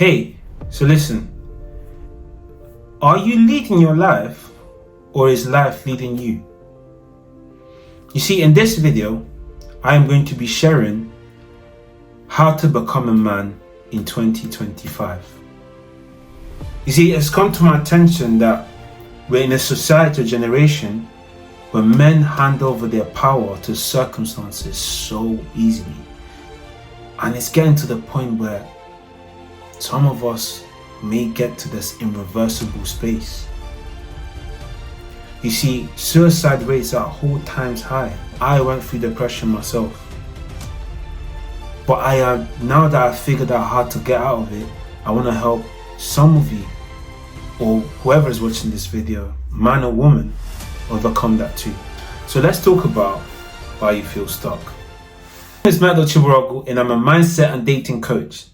Hey, so listen, are you leading your life or is life leading you? You see, in this video, I am going to be sharing how to become a man in 2025. You see, it's come to my attention that we're in a society or generation where men hand over their power to circumstances so easily. And it's getting to the point where some of us may get to this irreversible space. You see, suicide rates are whole times high. I went through depression myself. But now that I've figured out how to get out of it, I want to help some of you, or whoever is watching this video, man or woman, overcome that too. So let's talk about why you feel stuck. My name is Matt and I'm a mindset and dating coach.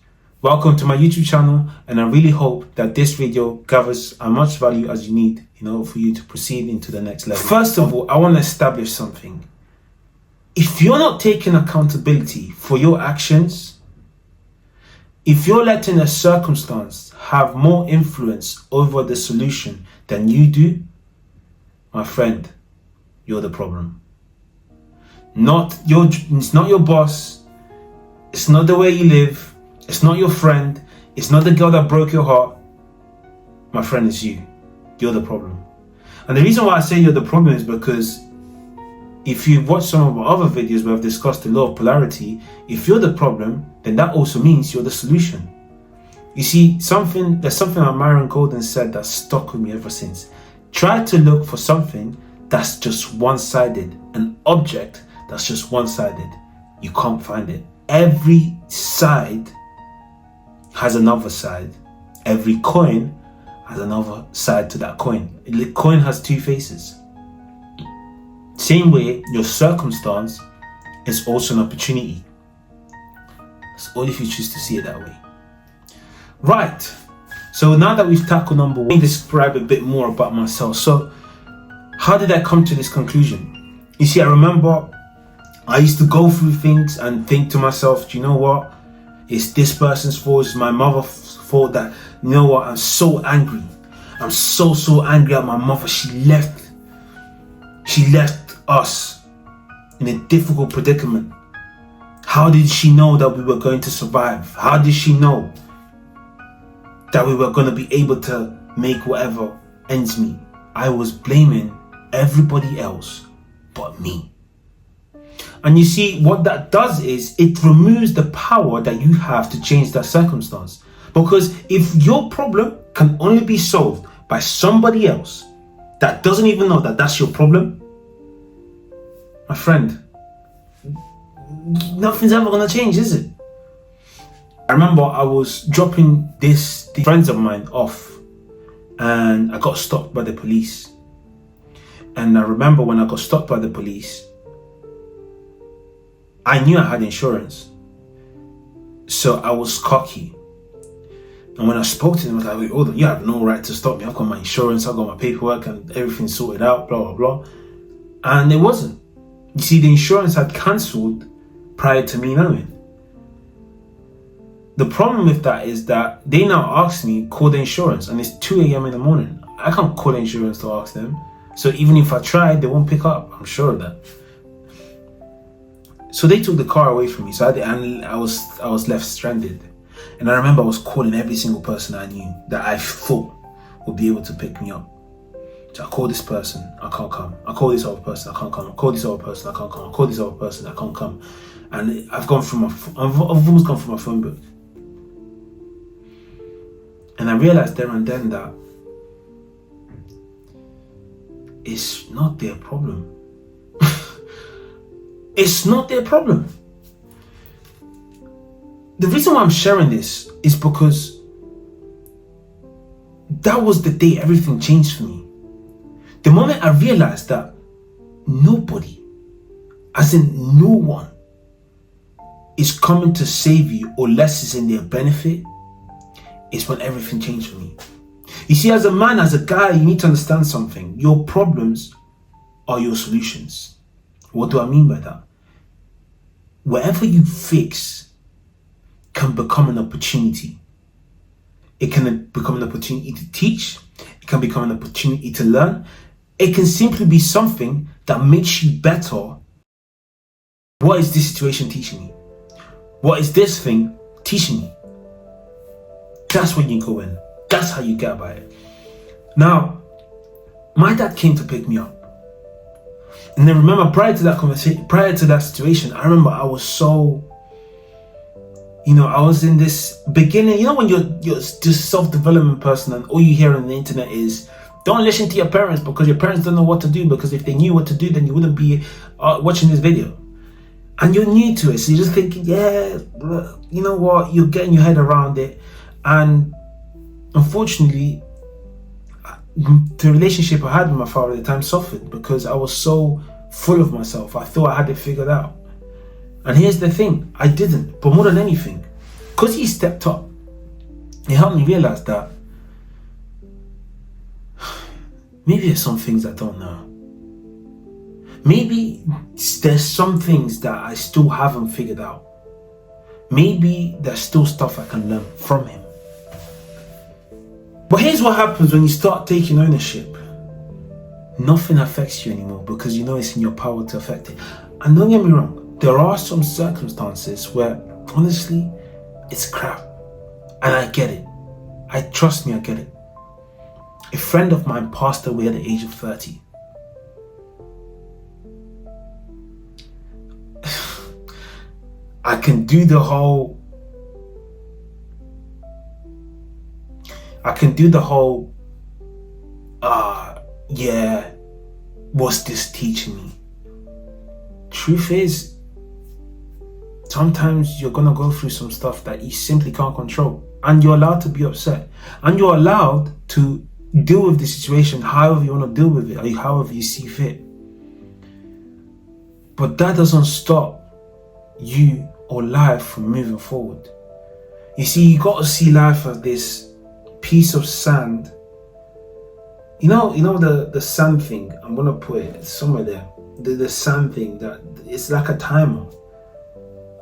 Welcome to my YouTube channel, and I really hope that this video gathers as much value as you need in order for you to proceed into the next level. First of all, I want to establish something. If you're not taking accountability for your actions, if you're letting a circumstance have more influence over the solution than you do, my friend, you're the problem. It's not your boss, it's not the way you live, it's not your friend, it's not the girl that broke your heart. My friend, it's you. You're the problem. And the reason why I say you're the problem is because if you've watched some of our other videos where I've discussed the law of polarity, if you're the problem, then that also means you're the solution. You see, there's something that Myron Golden said that stuck with me ever since. Try to look for something that's just one-sided, an object that's just one-sided. You can't find it. Every side has another side. Every coin has another side to that coin. The coin has two faces. Same way, your circumstance is also an opportunity. That's all if you choose to see it that way. Right. So now that we've tackled number one, let me describe a bit more about myself. So how did I come to this conclusion? You see, I remember I used to go through things and think to myself, do you know what? It's this person's fault, it's my mother's fault that, you know what, I'm so angry. I'm so angry at my mother. She left us in a difficult predicament. How did she know that we were going to survive? How did she know that we were going to be able to make whatever ends meet? I was blaming everybody else but me. And you see, what that does is it removes the power that you have to change that circumstance. Because if your problem can only be solved by somebody else that doesn't even know that that's your problem, my friend, nothing's ever going to change, is it? I remember I was dropping these friends of mine off and I got stopped by the police. And I remember when I got stopped by the police, I knew I had insurance, so I was cocky. And when I spoke to them, I was like, wait, hold on, you have no right to stop me. I've got my insurance, I've got my paperwork and everything sorted out, blah, blah, blah. And it wasn't. You see, the insurance had cancelled prior to me knowing. The problem with that is that they now ask me, call the insurance, and it's 2 a.m. in the morning. I can't call the insurance to ask them. So even if I tried, they won't pick up. I'm sure of that. So they took the car away from me, so I was left stranded. And I remember I was calling every single person I knew that I thought would be able to pick me up. So I call this person, I can't come. I call this other person, I can't come. I call this other person, I can't come. I call this other person, I can't come. And I've almost gone through my phone book. And I realized there and then that it's not their problem. It's not their problem. The reason why I'm sharing this is because that was the day everything changed for me. The moment I realized that nobody, as in no one, is coming to save you unless it's in their benefit, is when everything changed for me. You see, as a man, as a guy, you need to understand something. Your problems are your solutions. What do I mean by that? Whatever you fix can become an opportunity. It can become an opportunity to teach. It can become an opportunity to learn. It can simply be something that makes you better. What is this situation teaching me? What is this thing teaching me? That's when you go in. That's how you get about it. Now, my dad came to pick me up. And then remember, prior to that conversation, prior to that situation, I remember I was so, I was in this beginning, when you're just self-development person and all you hear on the internet is, don't listen to your parents because your parents don't know what to do, because if they knew what to do, then you wouldn't be watching this video. And you're new to it, so you're just thinking, yeah, you know what, you're getting your head around it. And unfortunately, the relationship I had with my father at the time suffered because I was so full of myself. I thought I had it figured out. And here's the thing, I didn't. But more than anything, because he stepped up, he helped me realize that maybe there's some things I don't know. Maybe there's some things that I still haven't figured out. Maybe there's still stuff I can learn from him. But here's what happens when you start taking ownership. Nothing affects you anymore because you know it's in your power to affect it. And don't get me wrong, there are some circumstances where, honestly, it's crap. And I get it. Trust me, I get it. A friend of mine passed away at the age of 30. I can do the whole, what's this teaching me? Truth is, sometimes you're gonna go through some stuff that you simply can't control, and you're allowed to be upset, and you're allowed to deal with the situation however you want to deal with it, or however you see fit. But that doesn't stop you or life from moving forward. You see, you got to see life as this piece of sand. You know the sand thing. I'm gonna put it somewhere there. The sand thing, that it's like a timer,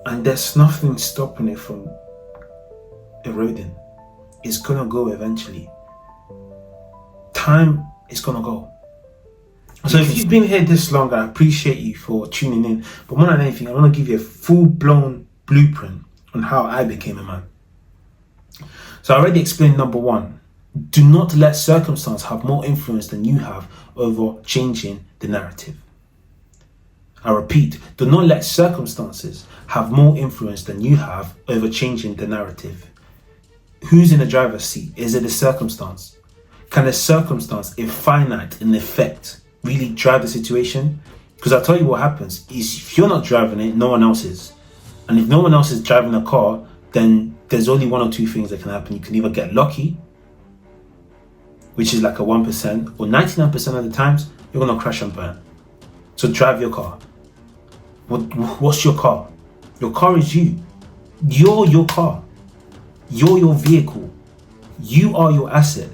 and there's nothing stopping it from eroding. It's gonna go eventually. Time is gonna go. So if you've been here this long, I appreciate you for tuning in. But more than anything, I want to give you a full-blown blueprint on how I became a man. So I already explained number one. Do not let circumstance have more influence than you have over changing the narrative. I repeat, do not let circumstances have more influence than you have over changing the narrative. Who's in the driver's seat? Is it a circumstance? Can a circumstance, if finite in effect, really drive the situation? Because I'll tell you what happens is, if you're not driving it, no one else is. And if no one else is driving a car, then there's only one or two things that can happen. You can either get lucky, which is like a 1%, or 99% of the times, you're going to crash and burn. So drive your car. What's your car? Your car is you. You're your car. You're your vehicle. You are your asset.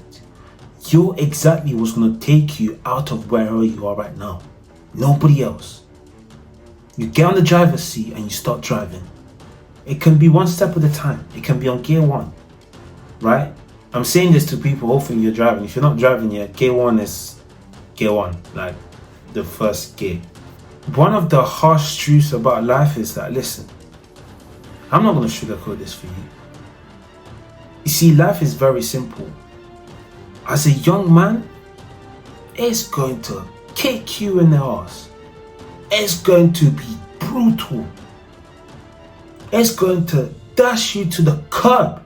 You're exactly what's going to take you out of wherever you are right now. Nobody else. You get on the driver's seat and you start driving. It can be one step at a time. It can be on gear one, right? I'm saying this to people hoping you're driving. If you're not driving yet, gear one is gear one, like the first gear. One of the harsh truths about life is that, listen, I'm not going to sugarcoat this for you. You see, life is very simple. As a young man, it's going to kick you in the ass. It's going to be brutal. It's going to dash you to the curb.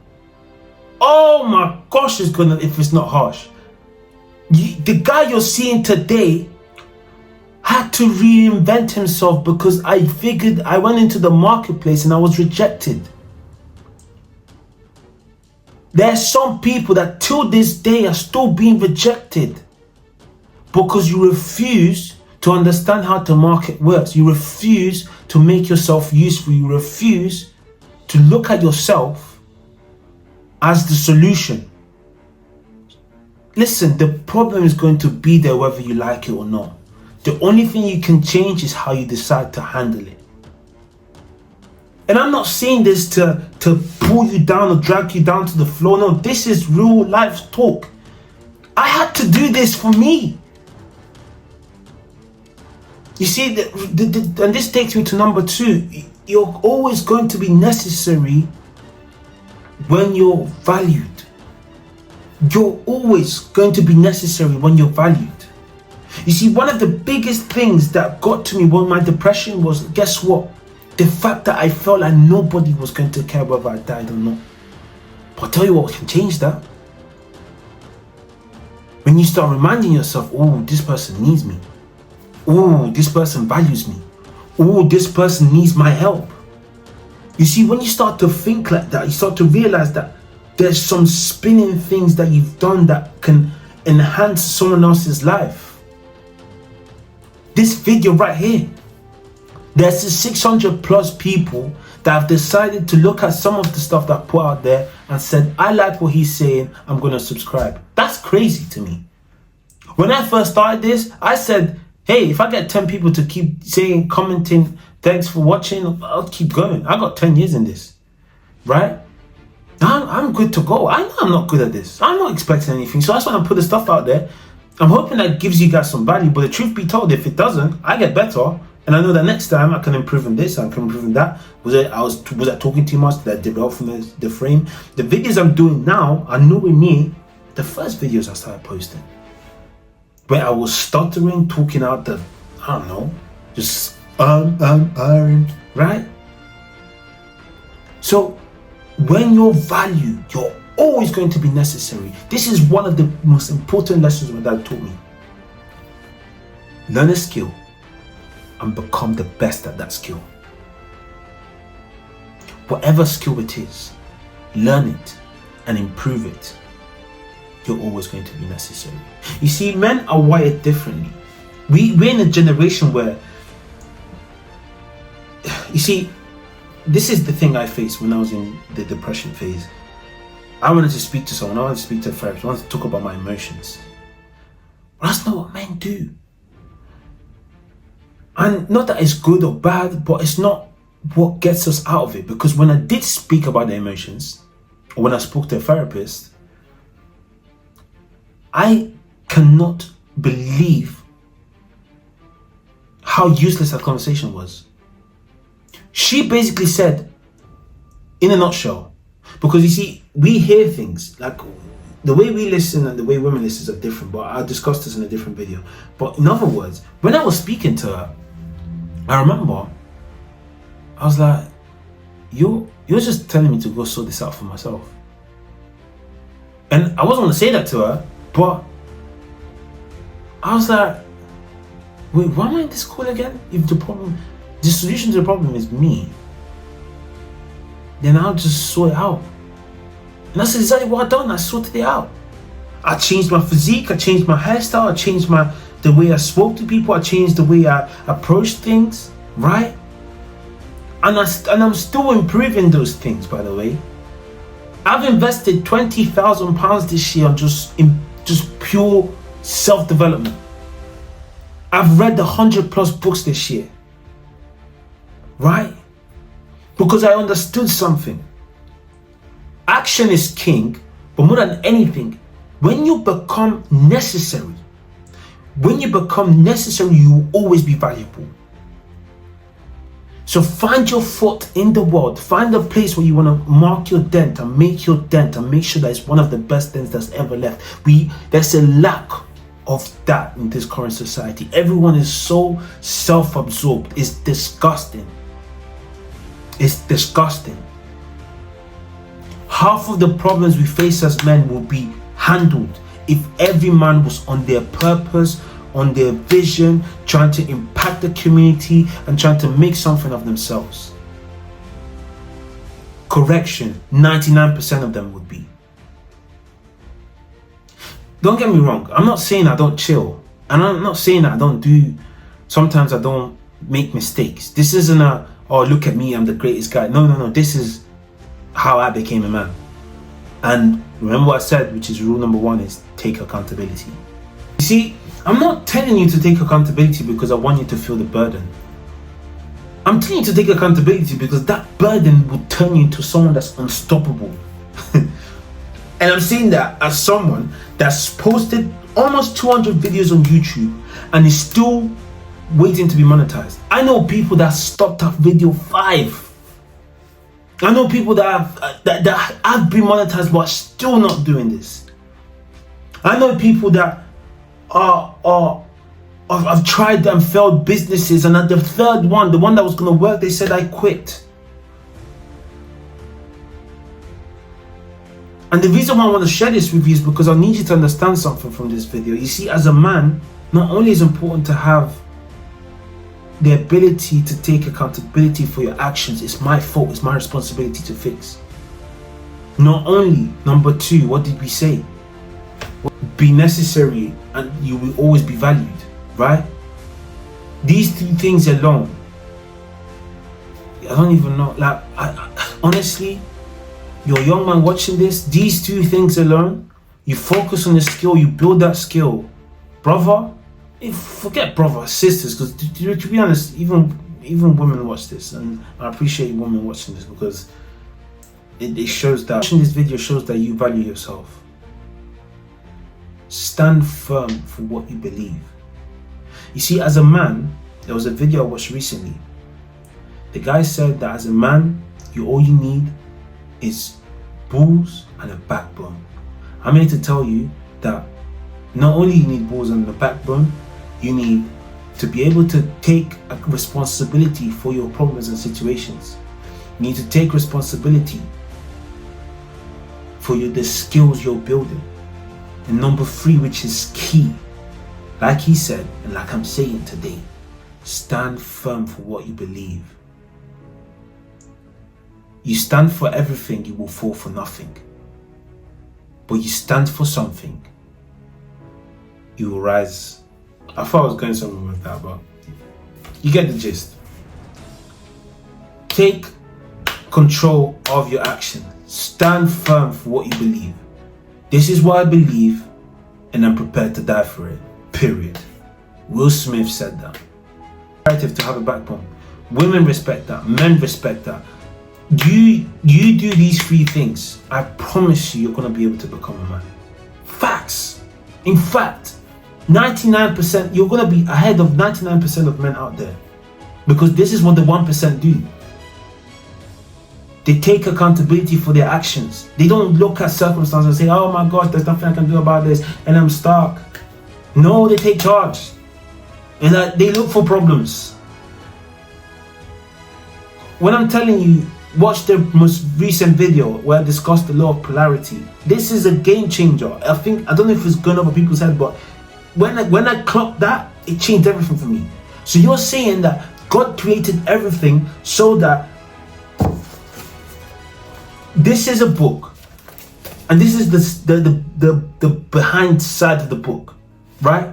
Oh my gosh, it's gonna, if it's not harsh. The guy you're seeing today had to reinvent himself because I figured I went into the marketplace and I was rejected. There's some people that till this day are still being rejected because you refuse to understand how the market works. You refuse to make yourself useful. You refuse to look at yourself as the solution. Listen, the problem is going to be there whether you like it or not. The only thing you can change is how you decide to handle it. And I'm not saying this to pull you down or drag you down to the floor. No, this is real life talk. I had to do this for me. You see, and this takes me to number 2. You're always going to be necessary when you're valued. You're always going to be necessary when you're valued. You see, one of the biggest things that got to me when my depression was, guess what? The fact that I felt like nobody was going to care whether I died or not. But I'll tell you what can change that. When you start reminding yourself, oh, this person needs me. Oh, this person values me. Oh, this person needs my help. You see, when you start to think like that, you start to realize that there's some spinning things that you've done that can enhance someone else's life. This video right here, there's 600 plus people that have decided to look at some of the stuff that I put out there and said, I like what he's saying, I'm going to subscribe. That's crazy to me. When I first started this, I said, hey, if I get 10 people to keep saying, commenting, thanks for watching, I'll keep going. I got 10 years in this, right? I'm good to go. I know I'm not good at this. I'm not expecting anything. So that's why I put the stuff out there. I'm hoping that gives you guys some value. But the truth be told, if it doesn't, I get better. And I know that next time I can improve on this, I can improve on that. Was I talking too much? Did I develop from the frame? The videos I'm doing now are nowhere near the first videos I started posting, where I was stuttering, talking out the, I don't know, just right? So when you're valued, you're always going to be necessary. This is one of the most important lessons my dad taught me. Learn a skill and become the best at that skill. Whatever skill it is, learn it and improve it. You're always going to be necessary. You see, men are wired differently. We're in a generation where, you see, this is the thing I faced when I was in the depression phase. I wanted to speak to someone, I wanted to speak to a therapist, I wanted to talk about my emotions. But that's not what men do. And not that it's good or bad, but it's not what gets us out of it. Because when I did speak about the emotions, or when I spoke to a therapist, I cannot believe how useless that conversation was. She basically said, in a nutshell, because you see, we hear things, like the way we listen and the way women listen are different, but I'll discuss this in a different video. But in other words, when I was speaking to her, I remember, I was like, you're just telling me to go sort this out for myself. And I wasn't going to say that to her, but I was like, wait, why am I in this school again? If the solution to the problem is me, then I'll just sort it out. And that's exactly what I done. I sorted it out. I changed my physique, I changed my hairstyle, I changed the way I spoke to people, I changed the way I approached things, right? And I'm still improving those things, by the way. I've invested £20,000 this year on just pure self-development. I've read 100 plus books this year, right? Because I understood something. Action is king, but more than anything, when you become necessary, you will always be valuable. So find your foot in the world, find a place where you want to mark your dent and make your dent and make sure that it's one of the best dents that's ever left. There's a lack of that in this current society. Everyone is so self-absorbed. It's disgusting. It's disgusting. Half of the problems we face as men will be handled if every man was on their purpose, on their vision, trying to impact the community and trying to make something of themselves. Correction, 99% of them would be. Don't get me wrong, I'm not saying I don't chill, and I'm not saying I don't sometimes I don't make mistakes. This isn't oh, look at me, I'm the greatest guy. No, this is how I became a man. And remember what I said, which is rule number 1, is take accountability. You see, I'm not telling you to take accountability because I want you to feel the burden. I'm telling you to take accountability, because that burden will turn you into someone that's unstoppable. And I'm saying that as someone that's posted almost 200 videos on YouTube and is still waiting to be monetized. I know people that stopped at video 5. I know people that have been monetized but are still not doing this. I know people that I've tried and failed businesses, and at the third one, the one that was going to work, they said I quit. And the reason why I want to share this with you is because I need you to understand something from this video. You see, as a man, not only is it important to have the ability to take accountability for your actions, it's my fault, it's my responsibility to fix. Not only, number 2, what did we say? Be necessary and you will always be valued, right? These 2 things alone, I don't even know, like, honestly, you're a young man watching this, these 2 things alone, you focus on the skill, you build that skill, brother. Forget brother, sisters, because to be honest, even women watch this, and I appreciate women watching this, because it shows that watching this video shows that you value yourself. Stand firm for what you believe. You see, as a man, there was a video I watched recently. The guy said that as a man, all you need is balls and a backbone. I'm here to tell you that not only you need balls and a backbone, you need to be able to take responsibility for your problems and situations. You need to take responsibility for the skills you're building. And number 3, which is key, like he said, and like I'm saying today, stand firm for what you believe. You stand for everything, you will fall for nothing. But you stand for something, you will rise. I thought I was going somewhere with that, but you get the gist. Take control of your action. Stand firm for what you believe. This is what I believe, and I'm prepared to die for it. Period. Will Smith said that. Imperative to have a backbone. Women respect that. Men respect that. You do these 3 things, I promise you're going to be able to become a man. Facts. In fact, 99%, you're going to be ahead of 99% of men out there, because this is what the 1% do. They take accountability for their actions. They don't look at circumstances and say, oh my God, there's nothing I can do about this and I'm stuck. No, they take charge and they look for problems. When I'm telling you, watch the most recent video where I discussed the law of polarity. This is a game changer. I don't know if it's gone over people's head, but when I clocked that, it changed everything for me. So you're saying that God created everything so that this is a book, and this is the behind side of the book, right?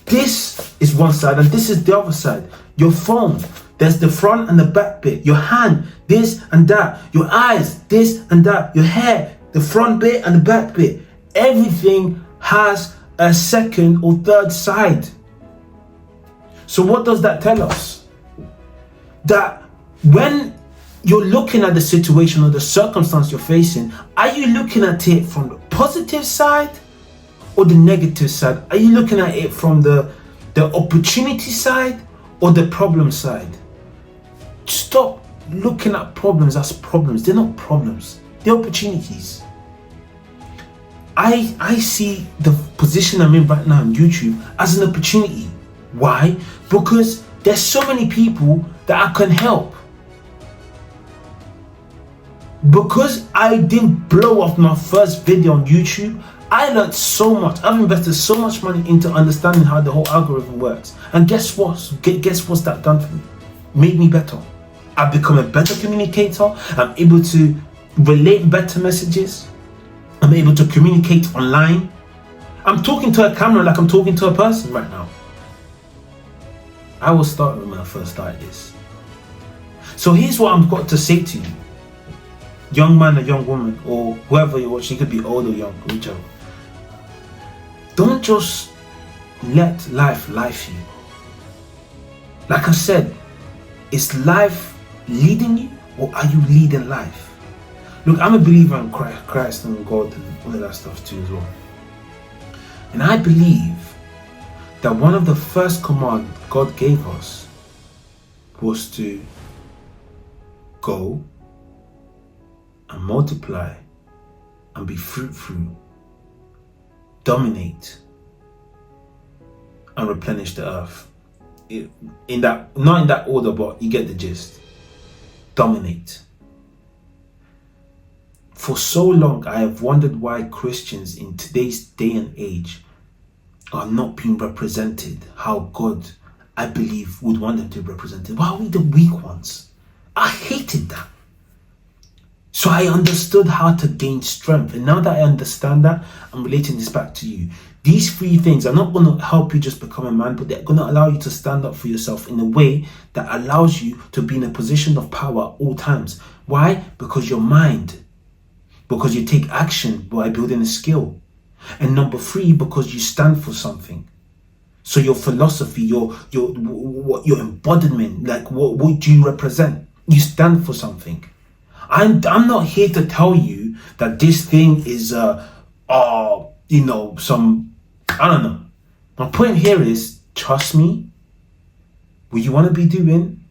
This is one side and this is the other side. Your phone, there's the front and the back bit. Your hand, this and that. Your eyes, this and that. Your hair, the front bit and the back bit. Everything has a second or third side. So what does that tell us? That when you're looking at the situation or the circumstance you're facing, are you looking at it from the positive side or the negative side? Are you looking at it from the opportunity side or the problem side? Stop looking at problems as problems. They're not problems, they're opportunities. I see the position I'm in right now on YouTube as an opportunity. Why? Because there's so many people that I can help. Because I didn't blow off my first video on YouTube, I learned so much. I've invested so much money into understanding how the whole algorithm works. And guess what? Guess what's that done for me? Made me better. I've become a better communicator. I'm able to relate better messages. I'm able to communicate online. I'm talking to a camera like I'm talking to a person right now. I was starting when I first started this. So here's what I've got to say to you. Young man or young woman, or whoever you're watching, you could be old or young, whichever. Don't just let life you. Like I said, Is life leading you, or are you leading life? Look, I'm a believer in Christ and God and all of that stuff too as well. And I believe that one of the first commands God gave us was to go and multiply and be fruitful, dominate and replenish the earth. Not in that order, but you get the gist. Dominate. For so long, I have wondered why Christians in today's day and age are not being represented how God, I believe, would want them to be represented. Why are we the weak ones? I hated that. So I understood how to gain strength. And now that I understand that, I'm relating this back to you. These three things are not going to help you just become a man, but they're going to allow you to stand up for yourself in a way that allows you to be in a position of power at all times. Why? Because your mind. Because you take action by building a skill. And number three, because you stand for something. So your philosophy, your embodiment, like what do you represent? You stand for something. I'm not here to tell you that this thing is I don't know. My point here is, trust me, what you want to be doing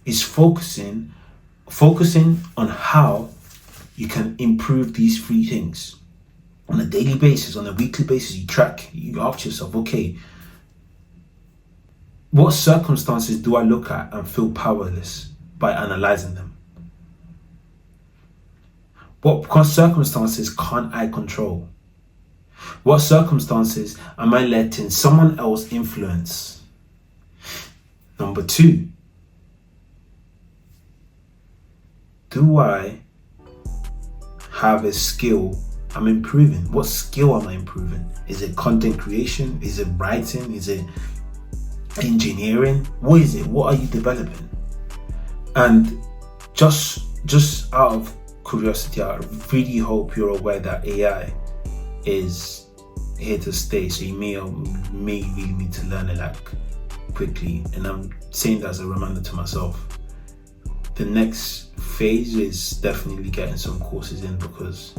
is focusing on how you can improve these three things. On a daily basis, on a weekly basis, you ask yourself, okay, what circumstances do I look at and feel powerless by analyzing them? What circumstances can't I control? What circumstances am I letting someone else influence? Number two, do I have a skill I'm improving? What skill am I improving? Is it content creation? Is it writing? Is it engineering? What is it? What are you developing? And just out of curiosity, I really hope you're aware that AI is here to stay. So you may really need to learn it like quickly. And I'm saying that as a reminder to myself. The next phase is definitely getting some courses in, because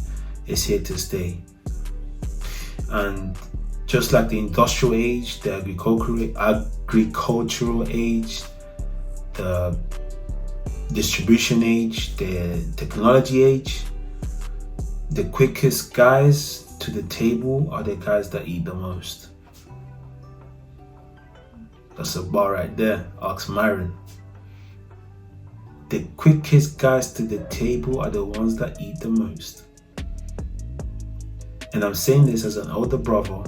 it's here to stay. And just like the industrial age, the agricultural age, the distribution age, the technology age, the quickest guys to the table are the guys that eat the most. That's a bar right there. Ask Myron. The quickest guys to the table are the ones that eat the most. And I'm saying this as an older brother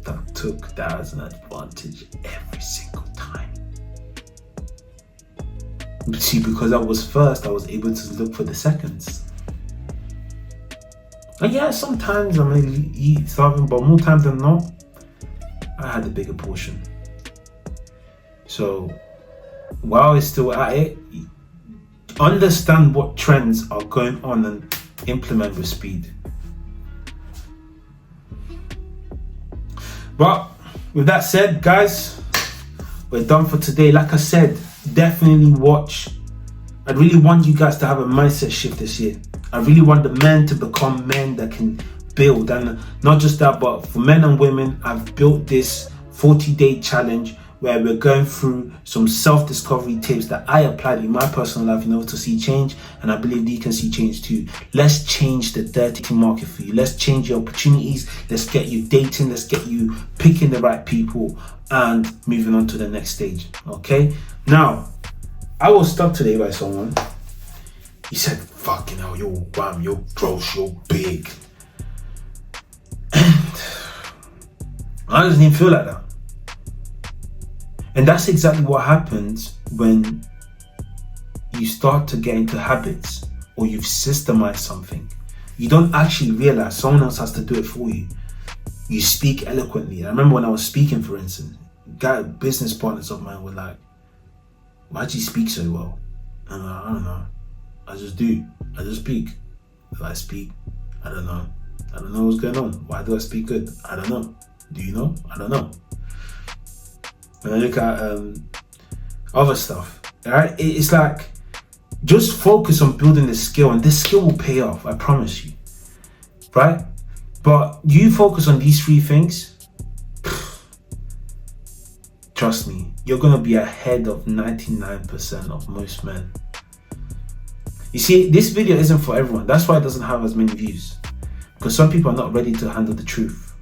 that took that as an advantage every single time. But see, because I was first, I was able to look for the seconds. And yeah, sometimes I may eat starving, but more times than not, I had a bigger portion. So while it's still at it, understand what trends are going on and implement with speed. But with that said, guys, we're done for today. Like I said, definitely watch. I really want you guys to have a mindset shift this year. I really want the men to become men that can build. And not just that, but for men and women, I've built this 40-day challenge where we're going through some self-discovery tips that I applied in my personal life in order to see change, and I believe you can see change too. Let's change the dirty market for you. Let's change your opportunities. Let's get you dating. Let's get you picking the right people and moving on to the next stage. Okay? Now, I was stopped today by someone. He said, fucking hell, you're wham, you're gross, you're big. And I didn't even feel like that. And that's exactly what happens when you start to get into habits or you've systemized something. You don't actually realize someone else has to do it for you. You speak eloquently. I remember when I was speaking, for instance, business partners of mine were like, why do you speak so well? And I'm like, I don't know. I just do. I just speak. If I speak, I don't know. I don't know what's going on. Why do I speak good? I don't know. Do you know? I don't know. When I look at other stuff, Alright, it's like, just focus on building the skill, and this skill will pay off, I promise you. Right? But you focus on these 3 things, trust me, you're gonna be ahead of 99% of most men. You see, this video isn't for everyone. That's why it doesn't have as many views, because some people are not ready to handle the truth.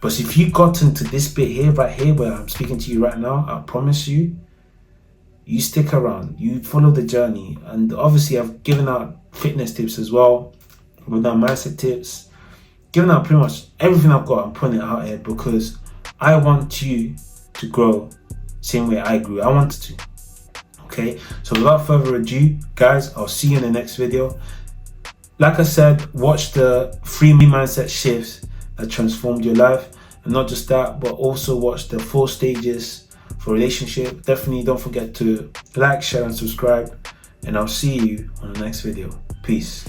But if you got into this bit here, right here, where I'm speaking to you right now, I promise you, you stick around, you follow the journey. And obviously I've given out fitness tips as well, with our mindset tips, giving out pretty much everything I've got. I'm putting it out here because I want you to grow same way I grew. I wanted to. Okay, so without further ado, guys, I'll see you in the next video. Like I said, watch the 3 mindset shifts that transformed your life, and not just that, but also watch the 4 stages for relationship. Definitely don't forget to like, share and subscribe, and I'll see you on the next video. Peace.